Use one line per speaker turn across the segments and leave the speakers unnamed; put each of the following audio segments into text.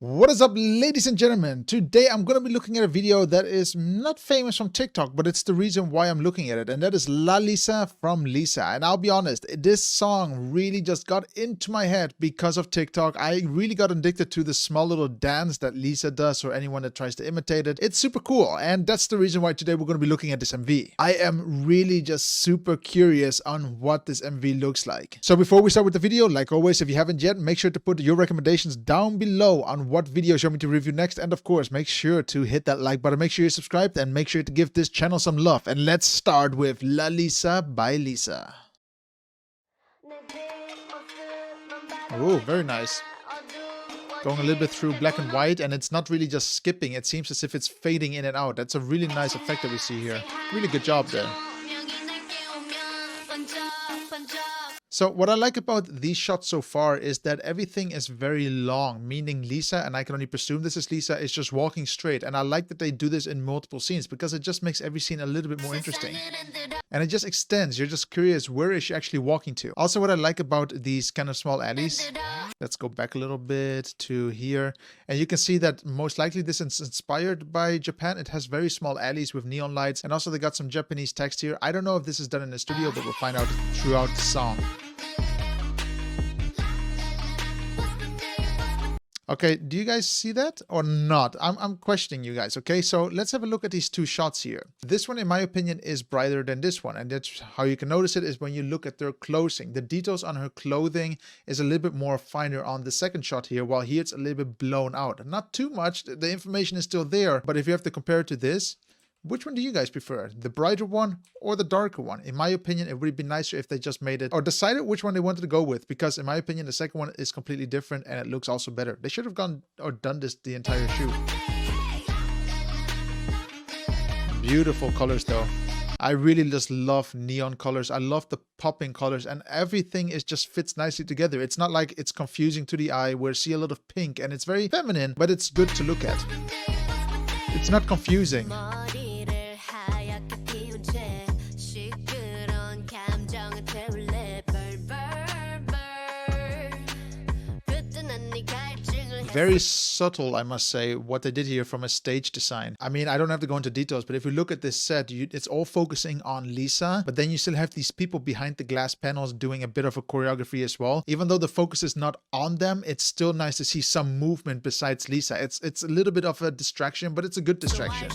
What is up, ladies and gentlemen? Today I'm going to be looking at a video that is not famous from TikTok, but it's the reason why I'm looking at it, and that is LALISA from Lisa. And I'll be honest, this song really just got into my head because of TikTok. I really got addicted to the small little dance that Lisa does, or anyone that tries to imitate it. It's super cool, and that's the reason why today we're going to be looking at this MV. I am really just super curious on what this MV looks like. So before we start with the video, like always, if you haven't yet, make sure to put your recommendations down below on what videos you want me to review next, and of course make sure to hit that like button, make sure you're subscribed, and make sure to give this channel some love. And let's start with LALISA by Lisa. Oh, very nice. Going a little bit through black and white, and it's not really just skipping, it seems as if it's fading in and out. That's a really nice effect that we see here. Really good job there. So what I like about these shots so far is that everything is very long, meaning Lisa, and I can only presume this is Lisa, is just walking straight. And I like that they do this in multiple scenes because it just makes every scene a little bit more interesting. And it just extends. You're just curious, where is she actually walking to? Also, what I like about these kind of small alleys, let's go back a little bit to here. And you can see that most likely this is inspired by Japan. It has very small alleys with neon lights. And also they got some Japanese text here. I don't know if this is done in the studio, but we'll find out throughout the song. Okay, do you guys see that or not? I'm questioning you guys, okay? So let's have a look at these two shots here. This one, in my opinion, is brighter than this one. And that's how you can notice it is when you look at their clothing. The details on her clothing is a little bit more finer on the second shot here, while here it's a little bit blown out. Not too much, the information is still there. But if you have to compare it to this, which one do you guys prefer? The brighter one or the darker one? In my opinion, it would be nicer if they just made it or decided which one they wanted to go with, because in my opinion, the second one is completely different and it looks also better. They should have gone or done this the entire shoot. Beautiful colors though. I really just love neon colors. I love the popping colors, and everything is just fits nicely together. It's not like it's confusing to the eye where you see a lot of pink, and it's very feminine, but it's good to look at. It's not confusing. Very subtle, I must say, what they did here from a stage design. I mean, I don't have to go into details, but if you look at this set, it's all focusing on Lisa, but then you still have these people behind the glass panels doing a bit of a choreography as well. Even though the focus is not on them, it's still nice to see some movement besides Lisa. It's a little bit of a distraction, but it's a good distraction.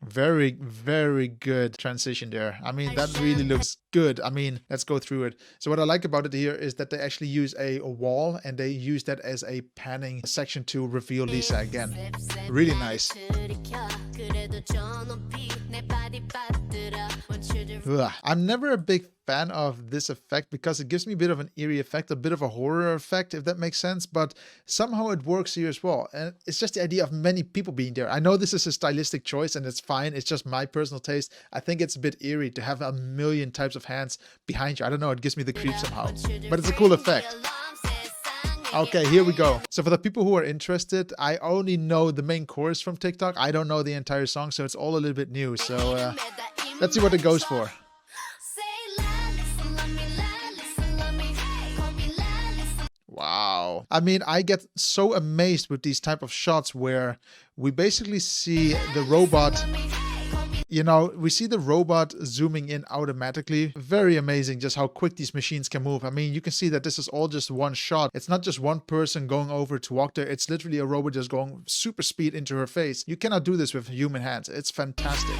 Very, very good transition there. I mean, that really looks good. I mean, let's go through it. So what I like about it here is that they actually use a wall, and they use that as a panning section to reveal Lisa again. Really nice. Ugh. I'm never a big fan of this effect because it gives me a bit of an eerie effect, a bit of a horror effect, if that makes sense, but somehow it works here as well. And it's just the idea of many people being there. I know this is a stylistic choice and it's fine. It's just my personal taste. I think it's a bit eerie to have a million types of hands behind you. I don't know, it gives me the creep somehow, but it's a cool effect. Okay, here we go. So for the people who are interested, I only know the main chorus from TikTok. I don't know the entire song, so it's all a little bit new. So let's see what it goes for. Wow. I mean, I get so amazed with these type of shots where we basically see the robot. You know, we see the robot zooming in automatically. Very amazing just how quick these machines can move. I mean, you can see that this is all just one shot. It's not just one person going over to walk there. It's literally a robot just going super speed into her face. You cannot do this with human hands. It's fantastic.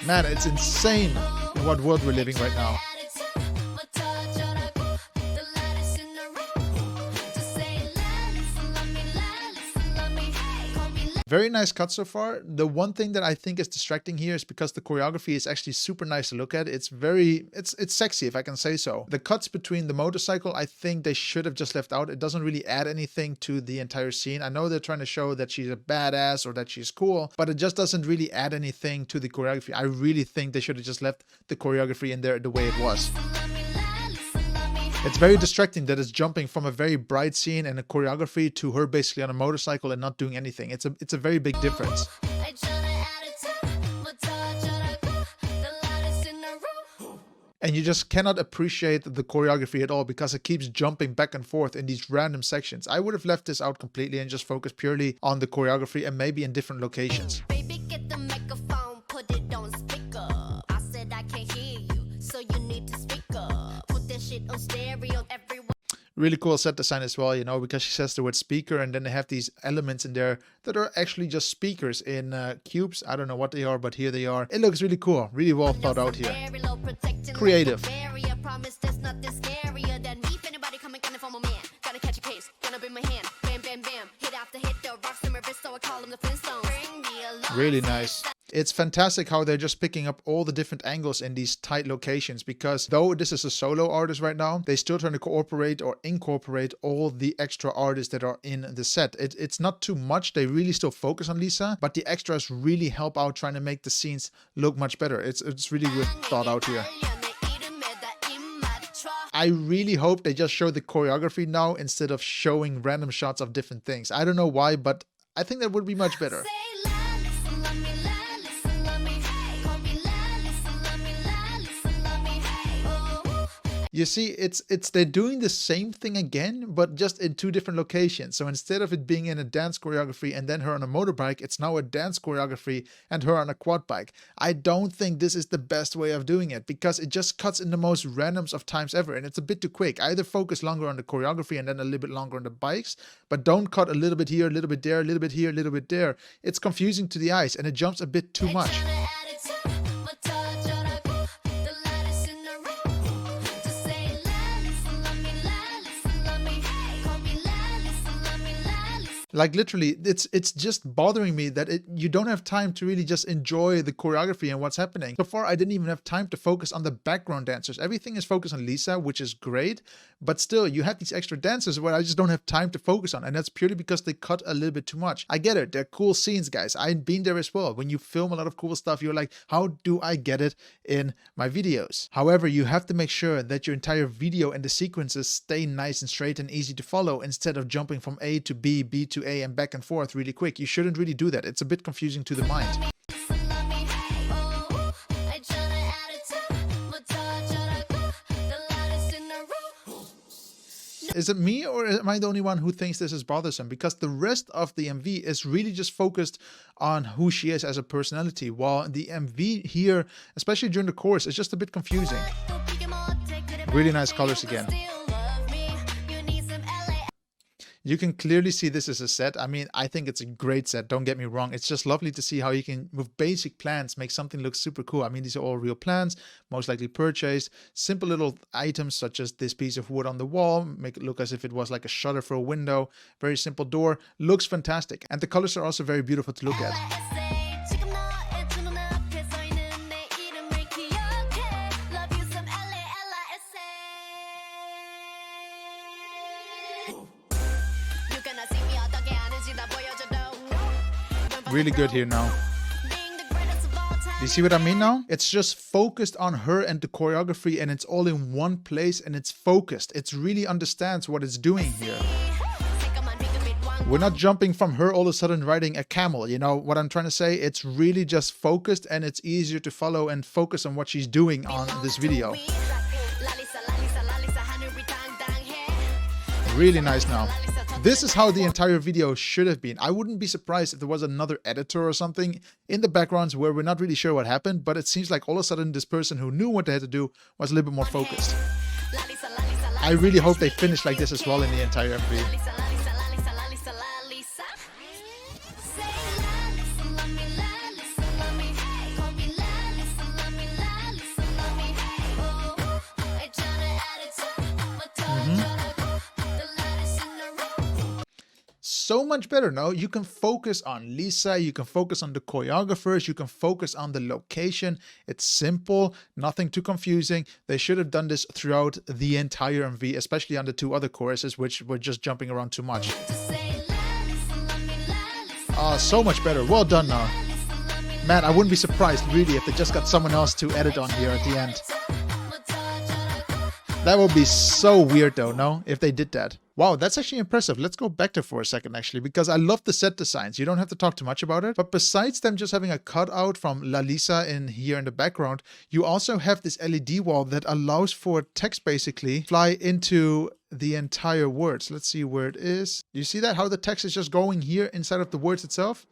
Man, it's insane in what world we're living right now. Very nice cut so far. The one thing that I think is distracting here is because the choreography is actually super nice to look at. It's sexy, if I can say so. The cuts between the motorcycle, I think they should have just left out. It doesn't really add anything to the entire scene. I know they're trying to show that she's a badass or that she's cool, but it just doesn't really add anything to the choreography. I really think they should have just left the choreography in there the way it was. It's very distracting that it's jumping from a very bright scene and a choreography to her basically on a motorcycle and not doing anything. It's a very big difference. And you just cannot appreciate the choreography at all because it keeps jumping back and forth in these random sections. I would have left this out completely and just focused purely on the choreography and maybe in different locations.
Baby, get the microphone, put it on speaker. I said I can't hear you, so you need to speak up. Put that shit on stereo, everyone.
Really cool set design as well, you know, because she says the word speaker and then they have these elements in there that are actually just speakers in cubes. I don't know what they are, but here they are. It looks really cool, really well thought out here. Creative. Really nice. It's fantastic how they're just picking up all the different angles in these tight locations, because though this is a solo artist right now, they still trying to cooperate or incorporate all the extra artists that are in the set. It's not too much. They really still focus on Lisa, but the extras really help out trying to make the scenes look much better. It's really good thought out here. I really hope they just show the choreography now instead of showing random shots of different things. I don't know why, but I think that would be much better. You see, it's they're doing the same thing again, but just in two different locations. So instead of it being in a dance choreography and then her on a motorbike, it's now a dance choreography and her on a quad bike. I don't think this is the best way of doing it because it just cuts in the most randoms of times ever, and it's a bit too quick. Either focus longer on the choreography and then a little bit longer on the bikes, but don't cut a little bit here, a little bit there, a little bit here, a little bit there. It's confusing to the eyes and it jumps a bit too much. Like literally, it's just bothering me that you don't have time to really just enjoy the choreography and what's happening. So far, I didn't even have time to focus on the background dancers. Everything is focused on Lisa, which is great, but still, you have these extra dancers where I just don't have time to focus on, and that's purely because they cut a little bit too much. I get it, they're cool scenes, guys. I've been there as well. When you film a lot of cool stuff, you're like, how do I get it in my videos? However, you have to make sure that your entire video and the sequences stay nice and straight and easy to follow instead of jumping from A to B, B to A, and back and forth really quick. You shouldn't really do that. It's a bit confusing to the mind. Is it me or am I the only one who thinks this is bothersome? Because the rest of the MV is really just focused on who she is as a personality, while the MV here, especially during the chorus, is just a bit confusing. Really nice colors again. You can clearly see this is a set. I mean, I think it's a great set, don't get me wrong. It's just lovely to see how you can, with basic plants, make something look super cool. I mean, these are all real plants, most likely purchased. Simple little items such as this piece of wood on the wall, make it look as if it was like a shutter for a window. Very simple door, looks fantastic. And the colors are also very beautiful to look at. Really good here now. You see what I mean now? It's just focused on her and the choreography, and it's all in one place and it's focused. It really understands what it's doing here. We're not jumping from her all of a sudden riding a camel. You know what I'm trying to say? It's really just focused and it's easier to follow and focus on what she's doing on this video. Really nice now. This is how the entire video should have been. I wouldn't be surprised if there was another editor or something in the backgrounds where we're not really sure what happened, but it seems like all of a sudden this person who knew what they had to do was a little bit more focused. I really hope they finish like this as well in the entire MV. So much better. No, you can focus on Lisa, you can focus on the choreographers, you can focus on the location. It's simple, nothing too confusing. They should have done this throughout the entire MV, especially on the two other choruses, which were just jumping around too much. So much better. Well done now. Man, I wouldn't be surprised really if they just got someone else to edit on here at the end. That would be so weird though, no? If they did that. Wow, that's actually impressive. Let's go back there for a second, actually, because I love the set designs. You don't have to talk too much about it. But besides them just having a cutout from LALISA in here in the background, you also have this LED wall that allows for text basically fly into the entire words. Let's see where it is. You see that? How the text is just going here inside of the words itself?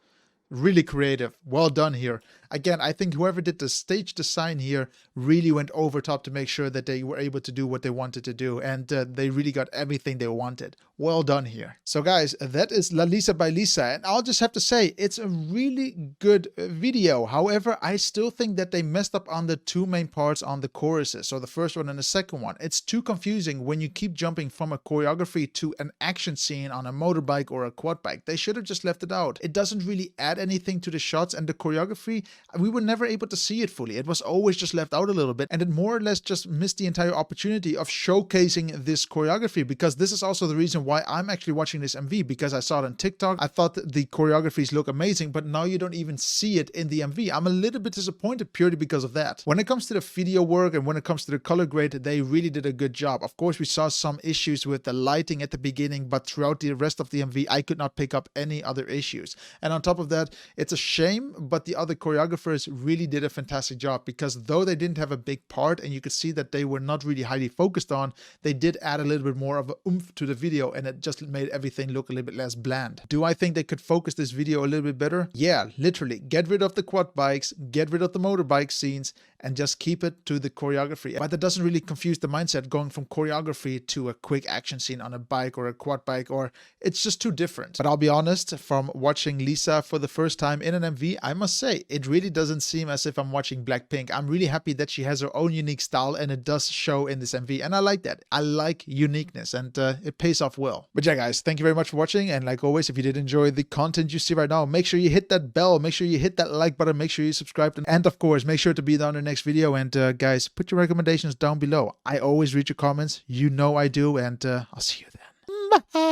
Really creative. Well done here. Again, I think whoever did the stage design here really went over top to make sure that they were able to do what they wanted to do. And they really got everything they wanted. Well done here. So guys, that is LALISA by Lisa. And I'll just have to say, it's a really good video. However, I still think that they messed up on the two main parts on the choruses. So the first one and the second one. It's too confusing when you keep jumping from a choreography to an action scene on a motorbike or a quad bike. They should have just left it out. It doesn't really add anything to the shots, and the choreography, we were never able to see it fully. It was always just left out a little bit, and it more or less just missed the entire opportunity of showcasing this choreography, because this is also the reason why I'm actually watching this MV, because I saw it on TikTok. I thought that the choreographies look amazing, but now you don't even see it in the MV. I'm a little bit disappointed purely because of that. When it comes to the video work and when it comes to the color grade, they really did a good job. Of course, we saw some issues with the lighting at the beginning, but throughout the rest of the MV, I could not pick up any other issues. And on top of that, it's a shame, but the other choreographers really did a fantastic job, because though they didn't have a big part and you could see that they were not really highly focused on, they did add a little bit more of a oomph to the video, and it just made everything look a little bit less bland. Do I think they could focus this video a little bit better? Yeah, literally. Get rid of the quad bikes, get rid of the motorbike scenes, and just keep it to the choreography. But that doesn't really confuse the mindset going from choreography to a quick action scene on a bike or a quad bike, or it's just too different. But I'll be honest, from watching Lisa for the first time in an MV, I must say, it really doesn't seem as if I'm watching Blackpink. I'm really happy that she has her own unique style, and it does show in this MV. And I like that. I like uniqueness, and it pays off well. But yeah, guys, thank you very much for watching. And like always, if you did enjoy the content you see right now, make sure you hit that bell, make sure you hit that like button, make sure you subscribe, and of course, make sure to be on the next video. And guys, put your recommendations down below. I always read your comments. You know I do. And I'll see you then. Bye.